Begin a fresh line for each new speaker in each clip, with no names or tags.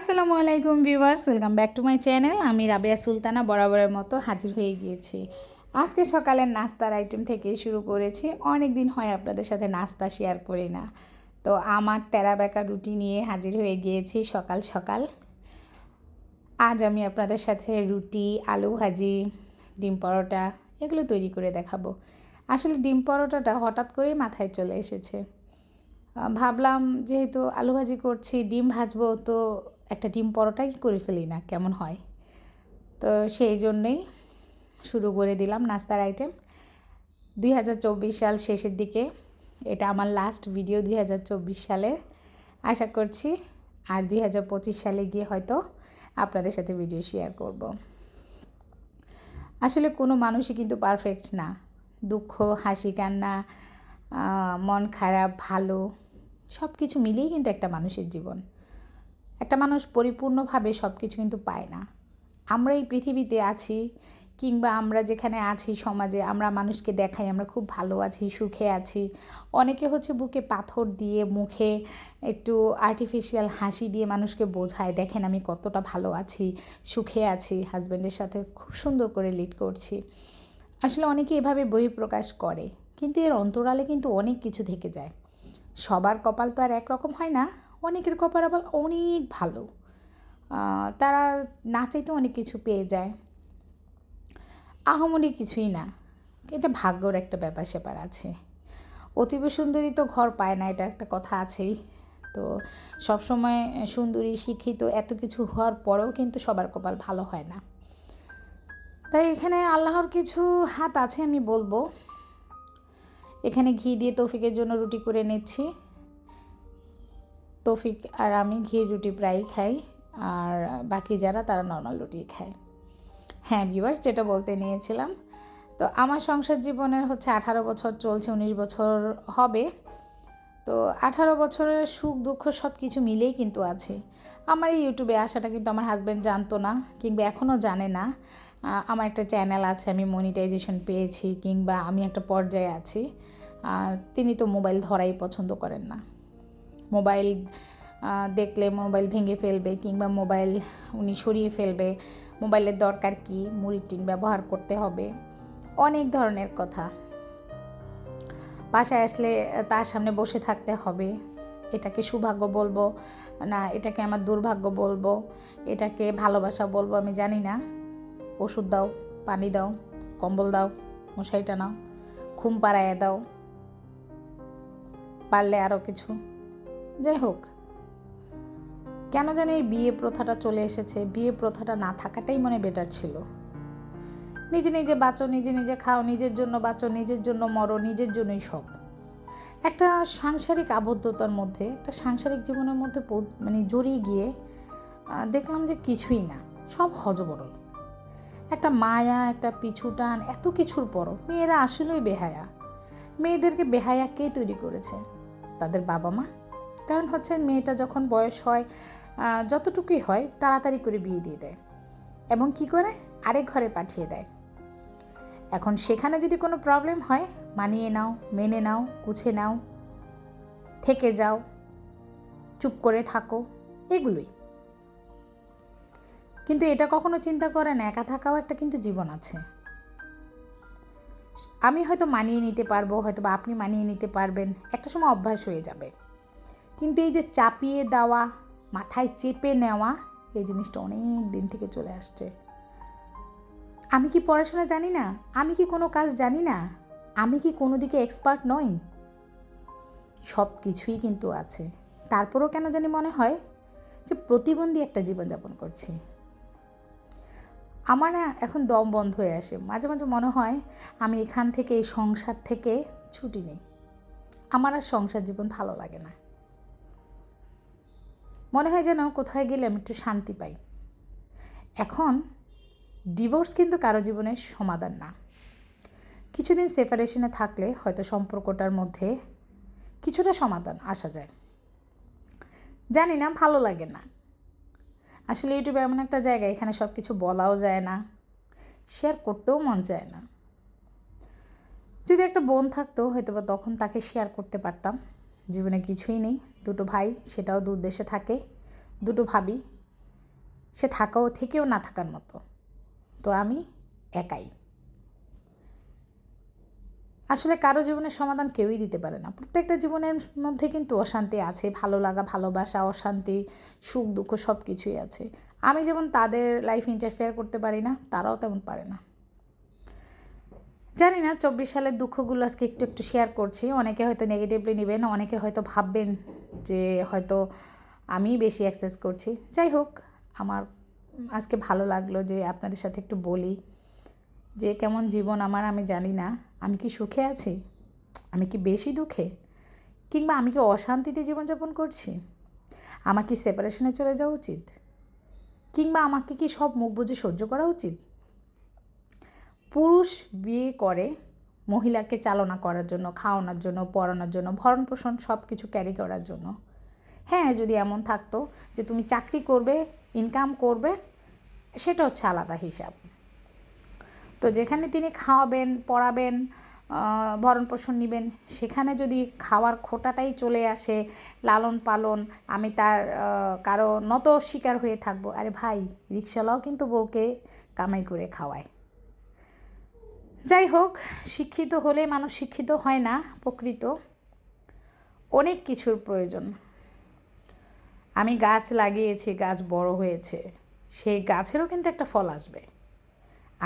আসসালামু আলাইকুম viewers, welcome back to my channel. আমি রাবেয়া সুলতানা বরাবরের মতো হাজির হয়ে গিয়েছি। আজকে সকালের নাস্তার আইটেম থেকে শুরু করেছি। অনেক দিন হয় আপনাদের সাথে নাস্তা শেয়ার করি না, তো আমার টেরা বেঁকা রুটি নিয়ে হাজির হয়ে গিয়েছি সকাল সকাল। আজ আমি আপনাদের সাথে রুটি, আলু ভাজি, ডিম পরোটা এগুলো তৈরি করে দেখাবো। আসলে ডিম পরোটাটা হঠাৎ করেই মাথায় চলে এসেছে। ভাবলাম যেহেতু আলু ভাজি করছি, ডিম ভাজবো, তো একটা ডিম পরোটাই করে ফেলি না, কেমন হয়। তো সেই জন্যেই শুরু করে দিলাম নাস্তার আইটেম। 2024 সাল শেষের দিকে, এটা আমার লাস্ট ভিডিও 2024 সালের। আশা করছি আর 2025 সালে গিয়ে হয়তো আপনাদের সাথে ভিডিও শেয়ার করব। আসলে কোনো মানুষই কিন্তু পারফেক্ট না। দুঃখ, হাসি, কান্না, মন খারাপ, ভালো সব কিছু মিলিয়েই কিন্তু একটা মানুষের জীবন। একটা মানুষ পরিপূর্ণভাবে সব কিছু কিন্তু পায় না। আমরা এই পৃথিবীতে আছি, কিংবা আমরা যেখানে আছি সমাজে, আমরা মানুষকে দেখাই আমরা খুব ভালো আছি, সুখে আছি। অনেকে হচ্ছে বুকে পাথর দিয়ে, মুখে একটু আর্টিফিশিয়াল হাসি দিয়ে মানুষকে বোঝায়, দেখেন আমি কতটা ভালো আছি, সুখে আছি, হাজব্যান্ডের সাথে খুব সুন্দর করে লিড করছি। আসলে অনেকে এভাবে বহিঃপ্রকাশ করে, কিন্তু এর অন্তরালে কিন্তু অনেক কিছু থেকে যায়। সবার কপাল তো আর একরকম হয় না। অনেকের কপাল আবার অনেক ভালো, তারা না চাইতেও অনেক কিছু পেয়ে যায়। আহামরি কিছুই না, এটা ভাগ্যর একটা ব্যাপার স্যাপার আছে। অতীব সুন্দরী তো ঘর পায় না, এটা একটা কথা আছেই। তো সবসময় সুন্দরী, শিক্ষিত এত কিছু হওয়ার পরেও কিন্তু সবার কপাল ভালো হয় না। তাই এখানে আল্লাহর কিছু হাত আছে আমি বলবো। এখানে ঘি দিয়ে তৌফিকের জন্য রুটি করে নিচ্ছি। তৌফিক আর আমি ঘি রুটি প্রায়ই খাই, আর বাকি যারা তারা নর্মাল রুটি খায়। হ্যাঁ ভিউয়ার্স, যেটা বলতে নিয়েছিলাম, তো আমার সংসার জীবনের হচ্ছে 18 বছর চলছে, 19 বছর হবে। তো 18 বছরের সুখ দুঃখ সব কিছু মিলেই কিন্তু আছে। আমার এই ইউটিউবে আসাটা কিন্তু আমার হাজব্যান্ড জানতো না, কিংবা এখনও জানে না। আমার একটা চ্যানেল আছে, আমি মনিটাইজেশন পেয়েছি, কিংবা আমি একটা পর্যায়ে আছি। তিনি তো মোবাইল ধরাই পছন্দ করেন না। মোবাইল দেখলে মোবাইল ভেঙে ফেলবে, কিংবা মোবাইল উনি সরিয়ে ফেলবে। মোবাইলের দরকার কি, মুড়ির টিন ব্যবহার করতে হবে, অনেক ধরনের কথা। বাসায় আসলে তার সামনে বসে থাকতে হবে। এটাকে সৌভাগ্য বলবো না এটাকে আমার দুর্ভাগ্য বলবো, এটাকে ভালোবাসা বলবো আমি জানি না। ওষুধ দাও, পানি দাও, কম্বল দাও, মশারি টানাও, ঘুম পাড়াইয়া দাও, পারলে আরও কিছু। যাই হোক, কেন জানি এই বিয়ে প্রথাটা চলে এসেছে। বিয়ে প্রথাটা না থাকাটাই মনে বেটার ছিল। নিজে নিজে বাঁচো, নিজে নিজে খাও, নিজের জন্য বাঁচো, নিজের জন্য মরো, নিজের জন্যই সব। একটা সাংসারিক আবদ্ধতার মধ্যে, একটা সাংসারিক জীবনের মধ্যে মানে জড়িয়ে গিয়ে দেখলাম যে কিছুই না, সব হজবরল। একটা মায়া, একটা পিছুটান, এত কিছুর পরও মেয়েরা আসলেই বেহায়া। মেয়েদেরকে বেহায়া কে তৈরি করেছে? তাদের বাবা মা। কারণ হচ্ছে মেয়েটা যখন বয়স হয়, যতটুকুই হয় তাড়াতাড়ি করে বিয়ে দিয়ে দেয়, এবং কি করে আরেক ঘরে পাঠিয়ে দেয়। এখন সেখানে যদি কোনো প্রবলেম হয়, মানিয়ে নাও, মেনে নাও, গুছে নাও, থেকে যাও, চুপ করে থাকো, এগুলোই। কিন্তু এটা কখনো চিন্তা করে না একা থাকাও একটা কিন্তু জীবন আছে। আমি হয়তো মানিয়ে নিতে পারবো, হয়তো বা আপনি মানিয়ে নিতে পারবেন, একটা সময় অভ্যাস হয়ে যাবে। কিন্তু এই যে চাপিয়ে দেওয়া, মাথায় চেপে নেওয়া, এই জিনিসটা অনেক দিন থেকে চলে আসছে। আমি কি পড়াশোনা জানি না? আমি কি কোনো কাজ জানি না? আমি কি কোনো দিকে এক্সপার্ট নই? সব কিছুই কিন্তু আছে। তারপরেও কেন জানি মনে হয় যে প্রতিবন্ধী একটা জীবনযাপন করছি। আমার না এখন দম বন্ধ হয়ে আসে। মাঝে মাঝে মনে হয় আমি এখান থেকে, এই সংসার থেকে ছুটি নেই। আমার আর সংসার জীবন ভালো লাগে না। মনে হয় যেন কোথায় গেলে আমি একটু শান্তি পাই। এখন ডিভোর্স কিন্তু কারো জীবনের সমাধান না। কিছুদিন সেপারেশনে থাকলে হয়তো সম্পর্কটার মধ্যে কিছুটা সমাধান আসা যায়। জানি না, ভালো লাগে না। আসলে ইউটিউবে এমন একটা জায়গা, এখানে সব কিছু বলাও যায় না, শেয়ার করতেও মন চায় না। যদি একটা বোন থাকতো হয়তো বা তখন তাকে শেয়ার করতে পারতাম। জীবনে কিছুই নেই, দুটো ভাই, সেটাও দূর দেশে থাকে, দুটো ভাবি, সে থাকাও থেকেও না থাকার মতো। তো আমি একাই। আসলে কারো জীবনের সমাধান কেউই দিতে পারে না। প্রত্যেকটা জীবনের মধ্যে কিন্তু অশান্তি আছে, ভালো লাগা, ভালোবাসা, অশান্তি, সুখ দুঃখ সব কিছুই আছে। আমি যেমন তাদের লাইফ ইন্টারফেয়ার করতে পারি না, তারাও তেমন পারে না। জানি না 24 সালের দুঃখগুলো আজকে একটু একটু শেয়ার করছি। অনেকে হয়তো নেগেটিভলি নেবেন, অনেকে হয়তো ভাববেন যে হয়তো আমিই বেশি অ্যাক্সেস করছি। যাই হোক, আমার আজকে ভালো লাগলো যে আপনাদের সাথে একটু বলি যে কেমন জীবন আমার আমি জানি না। আমি কি সুখে আছি? আমি কি বেশি দুঃখে? কিংবা আমি কি অশান্তিতে জীবনযাপন করছি? আমার কি সেপারেশনে চলে যাওয়া উচিত? কিংবা আমাকে কি সব মুখ বুজে সহ্য করা উচিত? পুরুষ বিয়ে করে মহিলাকে চালনা করার জন্য, খাওয়ানোর জন্য, পড়ানোর জন্য, ভরণ পোষণ সব কিছু ক্যারি করার জন্য। হ্যাঁ, যদি এমন থাকতো যে তুমি চাকরি করবে, ইনকাম করবে, সেটা হচ্ছে আলাদা হিসাব। তো যেখানে তিনি খাওয়াবেন, পড়াবেন, ভরণ পোষণ নেবেন, সেখানে যদি খাওয়ার খোটাটাই চলে আসে, লালন পালন, আমি তার কারো নত শিকার হয়ে থাকবো। আরে ভাই, রিক্সাওয়ালাও কিন্তু বউকে কামাই করে খাওয়ায়। যাই হোক, শিক্ষিত হলে মানুষ শিক্ষিত হয় না। প্রকৃত অনেক কিছুর প্রয়োজন। আমি গাছ লাগিয়েছি, গাছ বড় হয়েছে, সেই গাছেরও কিন্তু একটা ফল আসবে।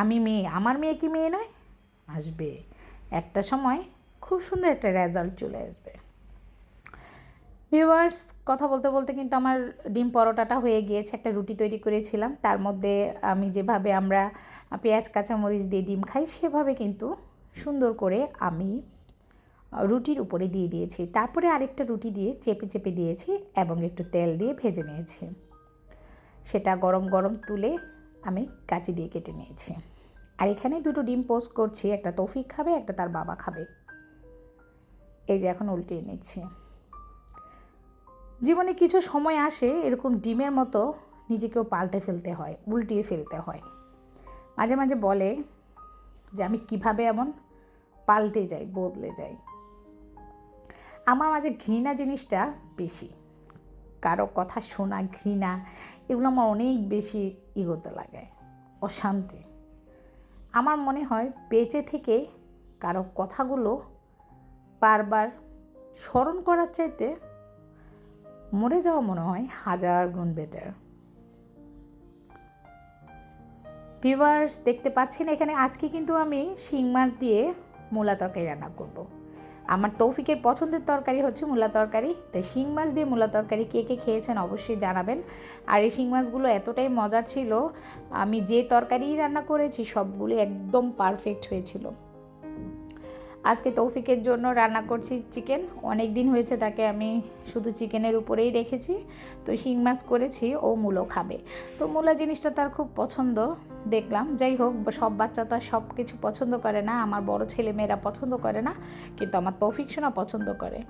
আমি মেয়ে, আমার মেয়ে কি মেয়ে নয়? আসবে একটা সময়, খুব সুন্দর একটা রেজাল্ট চলে আসবে। ভিউয়ার্স, কথা বলতে বলতে কিন্তু আমার ডিম পরোটাটা হয়ে গিয়েছে। একটা রুটি তৈরি করেছিলাম, তার মধ্যে আমি যেভাবে আমরা পেঁয়াজ কাঁচামরিচ দিয়ে ডিম খাই সেভাবে কিন্তু সুন্দর করে আমি রুটির উপরে দিয়ে দিয়েছি। তারপরে আরেকটা রুটি দিয়ে চেপে চেপে দিয়েছি এবং একটু তেল দিয়ে ভেজে নিয়েছি। সেটা গরম গরম তুলে আমি কাঁচি দিয়ে কেটে নিয়েছি। আর এখানে দুটো ডিম পোস্ট করছি, একটা তৌফিক খাবে, একটা তার বাবা খাবে। এই যে এখন উল্টিয়ে নিচ্ছি। জীবনে কিছু সময় আসে এরকম ডিমের মতো নিজেকেও পাল্টে ফেলতে হয়, উল্টিয়ে ফেলতে হয়। মাঝে মাঝে বলে যে আমি কিভাবে এমন পাল্টে যাই, বদলে যাই। আমার মাঝে ঘৃণা জিনিসটা বেশি। কারো কথা শোনা, ঘৃণা, এগুলো আমার অনেক বেশি ইগোতে লাগে, অশান্তি। আমার মনে হয় বেঁচে থেকে কারো কথাগুলো বারবার স্মরণ করার চাইতে মরে যাওয়া মনে হয় 1000 গুণ বেটার। ভিউয়ার্স, দেখতে পাচ্ছেন এখানে আজকে কিন্তু আমি শিং মাছ দিয়ে মূলা তরকারি রান্না করব। আমার তৌফিকের পছন্দের তরকারি হচ্ছে মূলা তরকারি, তাই শিং মাছ দিয়ে মূলা তরকারি কে কে খেয়েছেন অবশ্যই জানাবেন। আর এই শিং মাছগুলো এতটাই মজার ছিল, আমি যে তরকারি রান্না করেছি সবগুলি একদম পারফেক্ট হয়েছিল। আজকে তৌফিকের জন্য রান্না করছি চিকেন। অনেক দিন হয়েছে তাকে আমি শুধু চিকেনের উপরেই রেখেছি, তো শিং মাছ করেছি, ও মূলো খাবে। তো মূলা জিনিসটা তার খুব পছন্দ দেখলাম। যাই হোক, সব বাচ্চা তো সব কিছু পছন্দ করে না, আমার বড় ছেলে মেয়েরা পছন্দ করে না, কিন্তু আমার তৌফিক সোনা পছন্দ করে।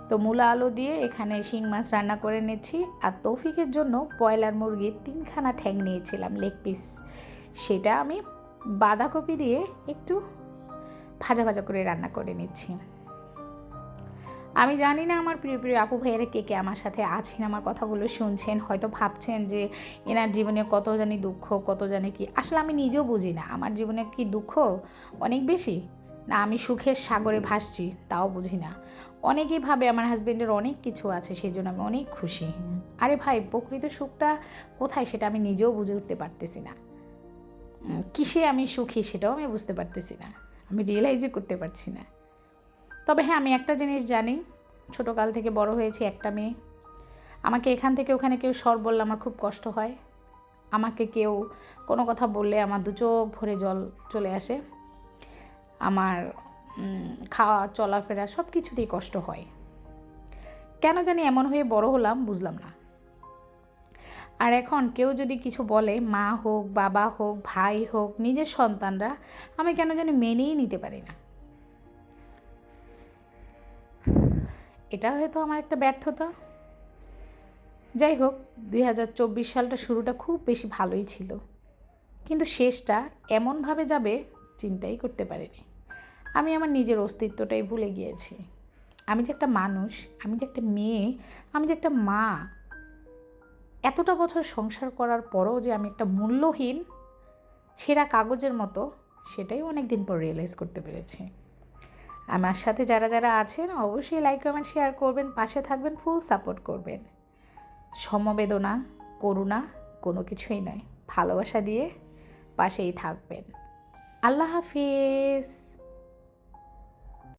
তো মূলা আলু দিয়ে এখানে শিং মাছ রান্না করে নিচ্ছি। আর তৌফিকের জন্য ব্রয়লার মুরগির 3খানা ঠ্যাং নিয়েছিলাম, লেগ পিস, সেটা আমি বাঁধাকপি দিয়ে একটু ভাজা ভাজা করে রান্না করে নিচ্ছি। আমি জানি না আমার প্রিয় প্রিয় আপু ভাইয়েরা কে কে আমার সাথে আছেন, আমার কথাগুলো শুনছেন, হয়তো ভাবছেন যে এনার জীবনে কত জানি দুঃখ, কত জানি কি। আসলে আমি নিজেও বুঝি না আমার জীবনে কি দুঃখ অনেক বেশি, না আমি সুখের সাগরে ভাসছি তাও বুঝি না। অনেকেই ভাবে আমার হাজব্যান্ডের অনেক কিছু আছে সেই জন্য আমি অনেক খুশি। আরে ভাই, প্রকৃত সুখটা কোথায় সেটা আমি নিজেও বুঝে উঠতে পারতেছি না। কিসে আমি সুখী সেটাও আমি বুঝতে পারতেছি না, আমি রিয়েলাইজই করতে পারছি না। তবে হ্যাঁ, আমি একটা জিনিস জানি, ছোটোকাল থেকে বড় হয়েছি একটা মেয়ে। আমাকে এখান থেকে ওখানে কেউ সর বললে আমার খুব কষ্ট হয়। আমাকে কেউ কোনো কথা বললে আমার দু চোখ ভরে জল চলে আসে। আমার খাওয়া চলাফেরা সব কিছুতেই কষ্ট হয়। কেন জানি এমন হয়ে বড় হলাম বুঝলাম না। আর এখন কেউ যদি কিছু বলে, মা হোক, বাবা হোক, ভাই হোক, নিজের সন্তানরা, আমি কেন জানি মেনেই নিতে পারি না। এটা হয়তো আমার একটা ব্যর্থতা। যাই হোক, 2024 সালটা শুরুটা খুব বেশি ভালোই ছিল, কিন্তু শেষটা এমনভাবে যাবে চিন্তাই করতে পারিনি। আমি আমার নিজের অস্তিত্বটাই ভুলে গিয়েছি। আমি যে একটা মানুষ, আমি যে একটা মেয়ে, আমি যে একটা মা, এতটা বছর সংসার করার পরও যে আমি একটা মূল্যহীন ছেঁড়া কাগজের মতো, সেটাই অনেক দিন পর রিয়েলাইজ করতে পেরেছি। আমার সাথে যারা যারা আছেন অবশ্যই লাইক কমেন্ট শেয়ার করবেন, পাশে থাকবেন, ফুল সাপোর্ট করবেন। সমবেদনা, করুণা কোনো কিছুই নয়, ভালোবাসা দিয়ে পাশেই থাকবেন। আল্লাহ হাফিজ।